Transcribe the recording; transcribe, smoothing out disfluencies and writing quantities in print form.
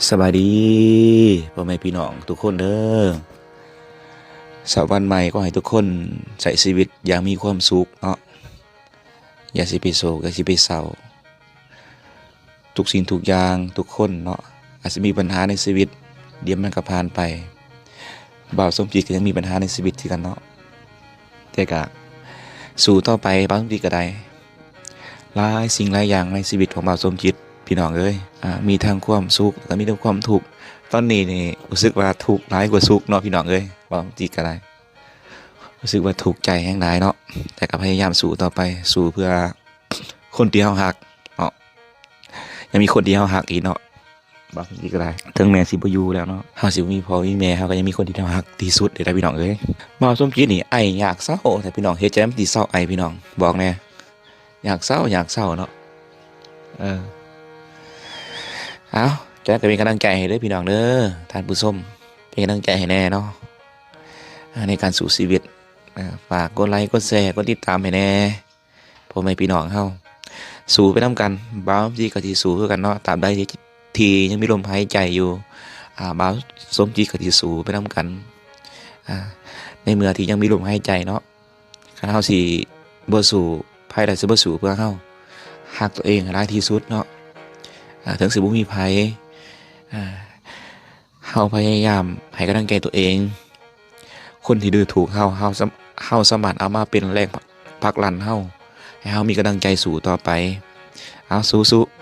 สวัสดีพ่อแม่พี่น้องทุกคนเด้อสวันใหม่ก็ให้ทุกคนใช้ชีวิตอย่างมีความสุขเนาะอย่าสิไปโศกอย่าสิไปเศร้าทุกสิ่งทุกอย่างทุกคนเนาะอาจจะมีปัญหาในชีวิตเดี๋ยวมันก็ผ่านไปบ่าวสมจิตก็ยังมีปัญหาในชีวิตที่กันเนาะแต่ก็สู้ต่อไปบ่าวสมจิตก็ได้หลายสิ่งหลายอย่างในชีวิตของบ่าวสมจิตพี่น้องเอ้ยมีทั้งความสุขและมีทั้งความทุกข์ตอนนี้นี่รู้สึกว่าทุกข์หลายกว่าสุขเนาะพี่น้องเอ้ยบ่าวสมจิตก็ได้รู้สึกว่าทุกข์ใจแห้งหลายเนาะแต่ก็พยายามสู้ต่อไปสู้เพื่อคนที่เรารักเนาะยังมีคนที่เรารักอีกเนาะบ่าวสมจิตก็ได้ถึงแม้สิบ่อยู่แล้วเนาะเฮาสิบ่มีพ่อมีแม่เฮาก็ยังมีคนที่เรารักที่สุดเลยนะพี่น้องเอ้ยบ่าวสมจิตนี่ไออยากเศร้าแต่พี่น้องเฮ็ดใจมันสิเศร้าไอพี่น้องบอกแน่อยากเศร้าเนาะเออ เอาจะเป็นกำลังใจให้ด้วยพี่น้องเด้อท่านผู้ชมเป็นกำลังใจให้แน่เนาะในการสู่ชีวิตฝากกดไลค์กดแชร์กดติดตามให้แน่พ่อแม่พี่น้องเฮาสู่ไปนำกันบ่าวจีกับที่สู่คือกันเนาะตามใดที่ยังมีลมหายใจอยู่บ่าวสมจีกับที่สู่ไปนำกันในเมื่อที่ยังมีลมหายใจเนาะคันเฮาสิบ่สู่ไผใดสิบ่สู่เพื่อเฮารักตัวเองให้ได้ที่สุดเนาะถึงสิบ่มีไผเฮาพยายามให้กำลังใจตัวเองคนที่ดื้อถูกเฮาสามารถเอามาเป็นแรงผลักดันเฮาให้เฮามีกำลังใจสู้ต่อไปเอาสู้ๆ